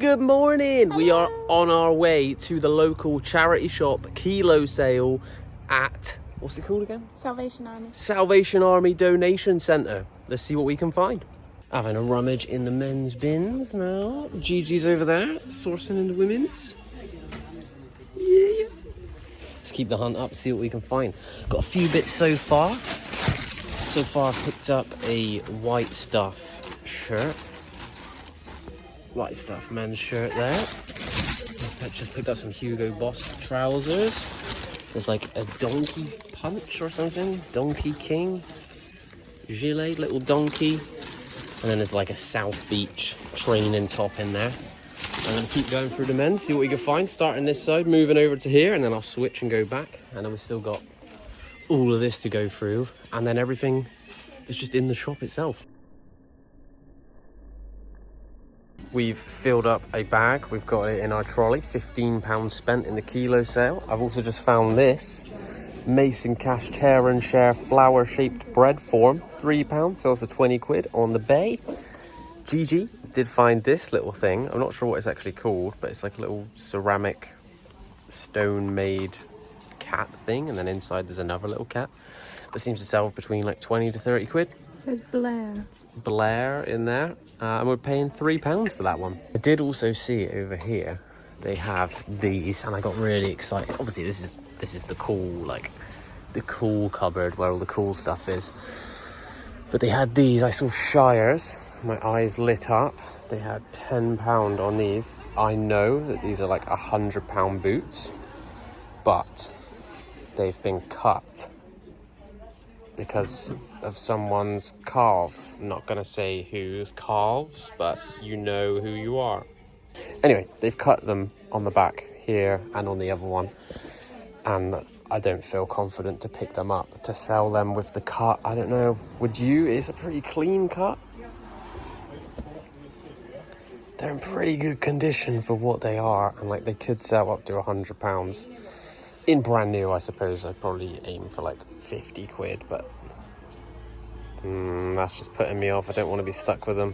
Good morning. Hello. We are on our way to the local charity shop kilo sale at, what's it called again? Salvation Army. Salvation Army Donation Centre. Let's see what we can find. Having a rummage in the men's bins now. Jiji's over there, sourcing in the women's. Yeah. Let's keep the hunt up, see what we can find. Got a few bits so far. So far I've picked up a white stuff shirt. White stuff men's shirt there. I've just picked up some Hugo Boss trousers. There's like a donkey punch or something. Donkey King. Gilet, little donkey. And then there's like a South Beach training top in there. I'm going to keep going through the men's, see what we can find. Starting this side, moving over to here, and then I'll switch and go back. And then we've still got all of this to go through. And then everything that's just in the shop itself. We've filled up a bag, we've got it in our trolley, £15 spent in the kilo sale. I've also just found this Mason Cash Tear and Share flower shaped bread form, £3, sells for 20 quid on the bay. Jiji did find this little thing, I'm not sure what it's actually called, but it's like a little ceramic stone made cat thing, and then inside there's another little cat that seems to sell between like 20 to 30 quid. It says Blair In there, and we're paying £3 for that one. I did also see over here they have these, and I got really excited. Obviously this is the cool, like the cool cupboard where all the cool stuff is, but they had these. I saw Shires, my eyes lit up. They had £10 on these. I know that these are like £100 boots, but they've been cut because of someone's calves. I'm not gonna say whose calves, but you know who you are. Anyway, they've cut them on the back here and on the other one, and I don't feel confident to pick them up to sell them with the cut. I don't know, would you? It's a pretty clean cut. They're in pretty good condition for what they are, and like they could sell up to £100. In brand new, I suppose I'd probably aim for like 50 quid, but that's just putting me off. I don't want to be stuck with them.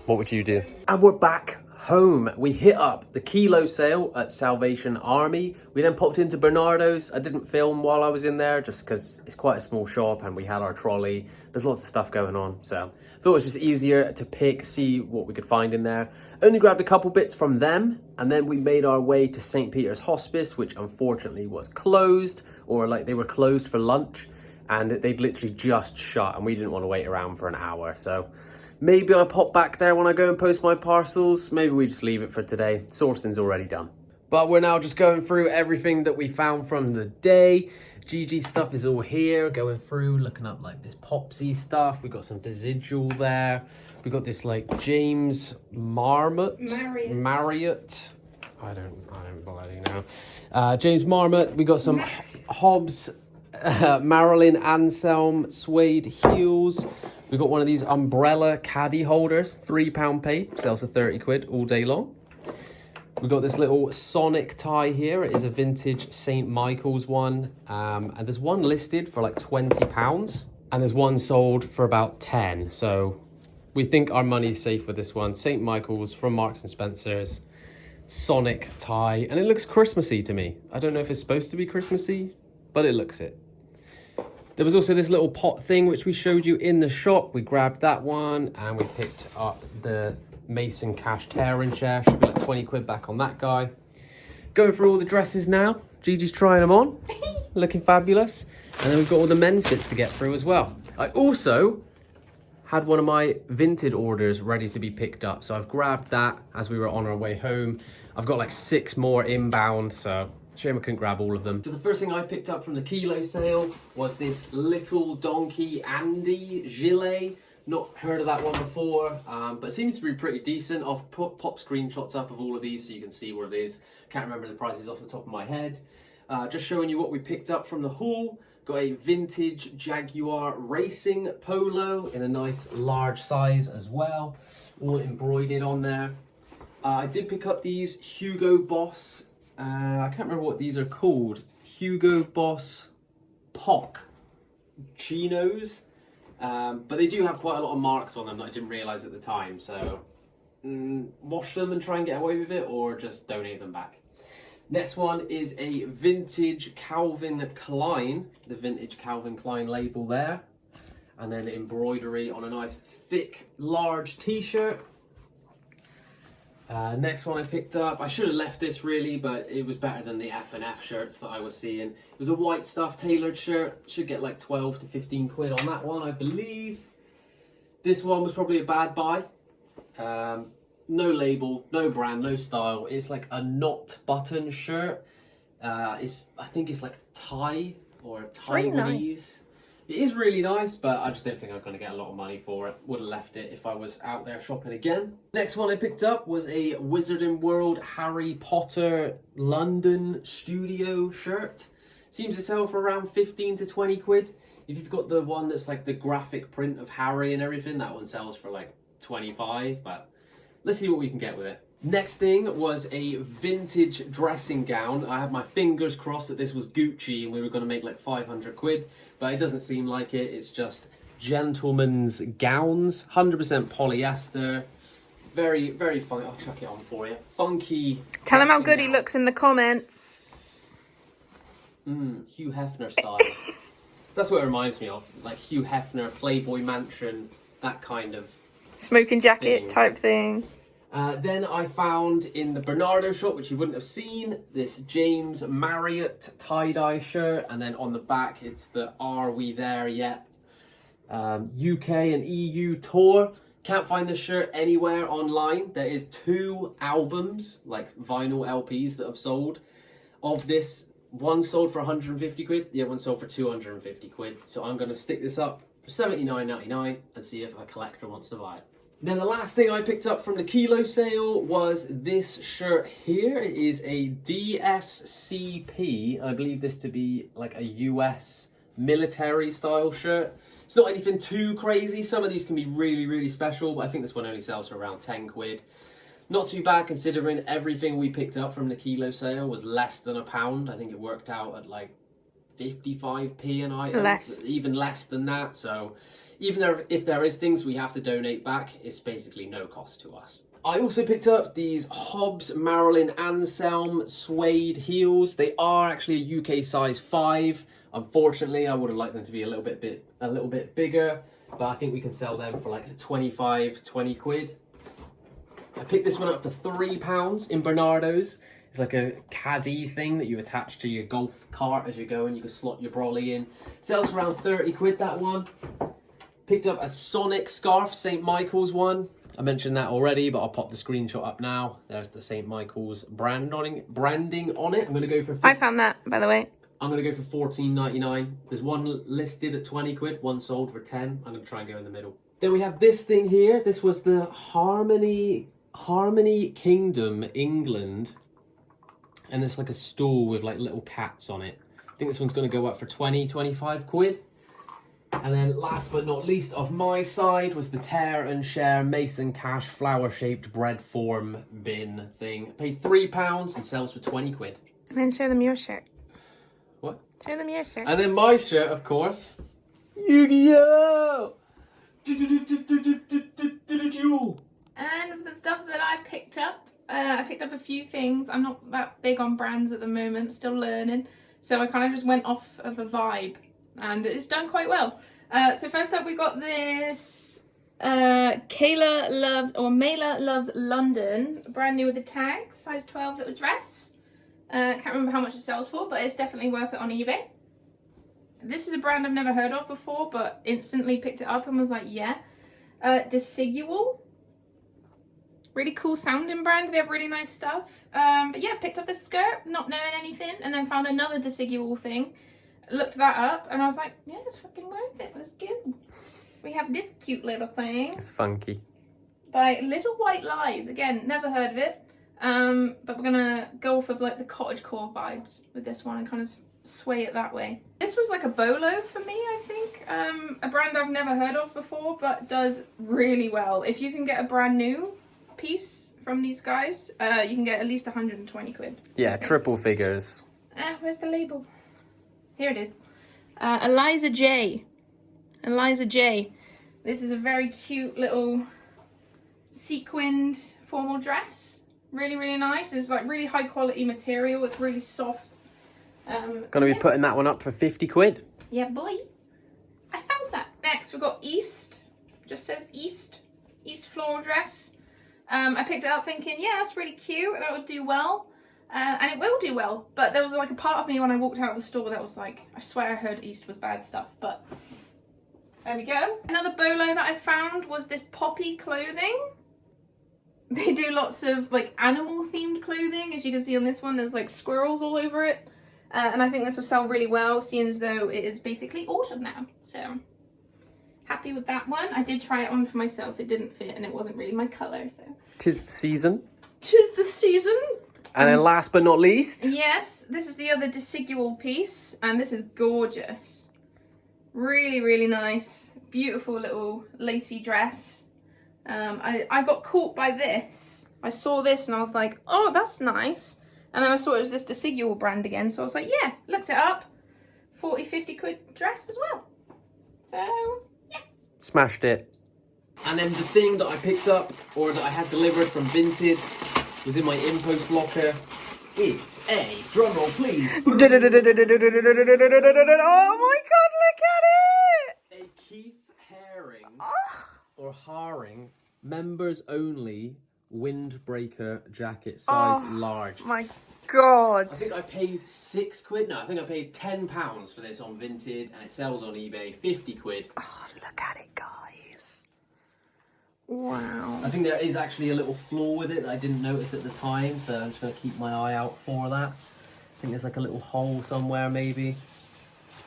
What would you do? And we're back home. We hit up the kilo sale at Salvation Army. We then popped into Bernardo's. I didn't film while I was in there just because it's quite a small shop and we had our trolley. There's lots of stuff going on, so I thought it was just easier to pick, see what we could find in there. Only grabbed a couple bits from them, and then we made our way to St. Peter's Hospice, which unfortunately was closed, or like they were closed for lunch, and they'd literally just shut, and we didn't want to wait around for an hour. So maybe I'll pop back there when I go and post my parcels. Maybe we just leave it for today. Sourcing's already done. But we're now just going through everything that we found from the day. Jiji stuff is all here, going through, looking up like this Popsy stuff. We got some Residual there. We got this like James Marriott. I don't bloody know. James Marmot. We got some Hobbs, Marilyn Anselm suede heels. We got one of these umbrella caddy holders, £3 paid, sells for 30 quid all day long. We got this little Sonic tie here. It is a vintage St. Michael's one. And there's one listed for like £20 and there's one sold for about 10. So we think our money's safe with this one. St. Michael's from Marks and Spencer's, Sonic tie. And it looks Christmassy to me. I don't know if it's supposed to be Christmassy, but it looks it. There was also this little pot thing which we showed you in the shop. We grabbed that one and we picked up the Mason Cash Tear and Share. Should be like 20 quid back on that guy. Going through all the dresses now. Gigi's trying them on. Looking fabulous. And then we've got all the men's bits to get through as well. I also had one of my Vinted orders ready to be picked up. So I've grabbed that as we were on our way home. I've got like 6 more inbound, so shame I couldn't grab all of them. So the first thing I picked up from the kilo sale was this little donkey Andy gilet. Not heard of that one before, but it seems to be pretty decent. I'll pop screenshots up of all of these so you can see what it is. Can't remember the prices off the top of my head. Just showing you what we picked up from the haul. Got a vintage Jaguar racing polo in a nice large size as well. All embroidered on there. I did pick up these Hugo Boss, I can't remember what these are called. Hugo Boss POC chinos. But they do have quite a lot of marks on them that I didn't realise at the time, so wash them and try and get away with it, or just donate them back. Next one is a vintage Calvin Klein, the vintage Calvin Klein label there. And then embroidery on a nice thick, large t-shirt. Next one I picked up, I should have left this really, but it was better than the F&F shirts that I was seeing. It was a white stuff tailored shirt. Should get like 12 to 15 quid on that one, I believe. This one was probably a bad buy. No label, no brand, no style. It's like a knot button shirt. I think it's like Thai or Taiwanese. Really nice. It is really nice, but I just don't think I'm going to get a lot of money for it. Would have left it if I was out there shopping again. Next one I picked up was a Wizarding World Harry Potter London studio shirt. Seems to sell for around 15 to 20 quid. If you've got the one that's like the graphic print of Harry and everything, that one sells for like 25, but let's see what we can get with it. Next thing was a vintage dressing gown. I had my fingers crossed that this was Gucci and we were going to make like 500 quid, but it doesn't seem like it. It's just gentlemen's gowns, 100% polyester. Very, very funky. I'll chuck it on for you. Funky. Tell him how dressing good he gown. looks in the comments. Hugh Hefner style. That's what it reminds me of. Like Hugh Hefner, Playboy Mansion, that kind of Smoking jacket thing. type thing. Then I found in the Bernardo shop, which you wouldn't have seen, this James Marriott tie-dye shirt. And then on the back, it's the Are We There Yet? UK and EU tour. Can't find this shirt anywhere online. There is 2 albums, like vinyl LPs that have sold. Of this, one sold for 150 quid, the other one sold for 250 quid. So I'm going to stick this up for $79.99 and see if a collector wants to buy it. Now the last thing I picked up from the Kilo sale was this shirt here. It is a DSCP. I believe this to be like a US military style shirt. It's not anything too crazy. Some of these can be really, really special, but I think this one only sells for around 10 quid. Not too bad considering everything we picked up from the Kilo sale was less than £1. I think it worked out at like 55p an item. Less. Even less than that. So even if there is things we have to donate back, it's basically no cost to us. I also picked up these Hobbs Marilyn Anselm suede heels. They are actually a UK size 5. Unfortunately, I would have liked them to be a little bit bigger, but I think we can sell them for like 25, 20 quid. I picked this one up for £3 in Bernardo's. It's like a caddy thing that you attach to your golf cart as you go, and you can slot your brolly in. Sells for around 30 quid, that one. Picked up a Sonic scarf, St. Michael's one. I mentioned that already, but I'll pop the screenshot up now. There's the St. Michael's branding on it. I'm going to go for... I found that, by the way. I'm going to go for $14.99. There's one listed at 20 quid, one sold for 10. I'm going to try and go in the middle. Then we have this thing here. This was the Harmony Kingdom, England. And it's like a stool with like little cats on it. I think this one's going to go up for 20, 25 quid. And then last but not least of my side was the Tear and Share Mason Cash flower-shaped bread form bin thing. Paid £3 and sells for 20 quid. And then show them your shirt. What? Show them your shirt. And then my shirt, of course. Yu-Gi-Oh! And the stuff that I picked up a few things. I'm not that big on brands at the moment, still learning. So I kind of just went off of a vibe. And it's done quite well. So first up we got this Mela Loves London, brand new with the tags, size 12 little dress. Can't remember how much it sells for, but it's definitely worth it on eBay. This is a brand I've never heard of before, but instantly picked it up and was like, yeah. Desigual. Really cool sounding brand. They have really nice stuff. But yeah, picked up this skirt, not knowing anything, and then found another Desigual thing. Looked that up and I was like, yeah, it's fucking worth it. Let's go. We have this cute little thing. It's funky. By Little White Lies. Again, never heard of it. But we're gonna go off of like the cottagecore vibes with this one and kind of sway it that way. This was like a BOLO for me, I think. A brand I've never heard of before, but does really well. If you can get a brand new piece from these guys, you can get at least 120 quid. Yeah, triple figures. Where's the label? Here it is. Eliza J. This is a very cute little sequined formal dress. Really, really nice. It's like really high quality material. It's really soft. Gonna be putting that one up for 50 quid. Yeah, boy. I found that. Next, we've got East. Just says East. East floral dress. I picked it up thinking, yeah, that's really cute. That would do well. And it will do well. But there was like a part of me when I walked out of the store that was like, I swear I heard East was bad stuff. But there we go. Another BOLO that I found was this poppy clothing. They do lots of like animal themed clothing. As you can see on this one, there's like squirrels all over it. And I think this will sell really well, seeing as though it is basically autumn now. So happy with that one. I did try it on for myself. It didn't fit and it wasn't really my colour. So 'Tis the season. 'Tis the season. And then last but not least. Yes, this is the other decidual piece. And this is gorgeous. Really, really nice. Beautiful little lacy dress. I got caught by this. I saw this and I was like, oh, that's nice. And then I saw it was this decidual brand again. So I was like, yeah, looked it up. 40, 50 quid dress as well. So, yeah. Smashed it. And then the thing that I picked up, or that I had delivered from Vinted, was in my in-post locker. It's a, drumroll please. Oh my god, look at it! A Keith Haring, or Haring, members only windbreaker jacket, size large. My god. I think I paid 6 quid. No, I think I paid £10 for this on Vinted, and it sells on eBay 50 quid. Oh, look at it, guys. Wow. I think there is actually a little flaw with it that I didn't notice at the time, so I'm just going to keep my eye out for that. I think there's like a little hole somewhere, maybe.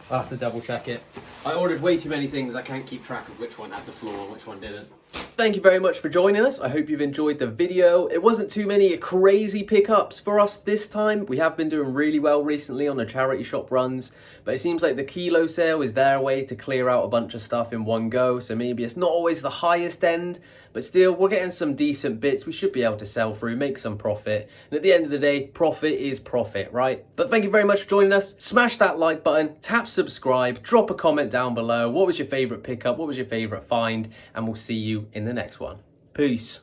I'll have to double check it. I ordered way too many things, I can't keep track of which one had the flaw and which one didn't. Thank you very much for joining us. I hope you've enjoyed the video. It wasn't too many crazy pickups for us this time. We have been doing really well recently on the charity shop runs, but it seems like the kilo sale is their way to clear out a bunch of stuff in one go. So maybe it's not always the highest end, but still we're getting some decent bits. We should be able to sell through, make some profit. And at the end of the day, profit is profit, right? But thank you very much for joining us. Smash that like button, tap subscribe, drop a comment down below. What was your favorite pickup? What was your favorite find? And we'll see you in the next one. Peace.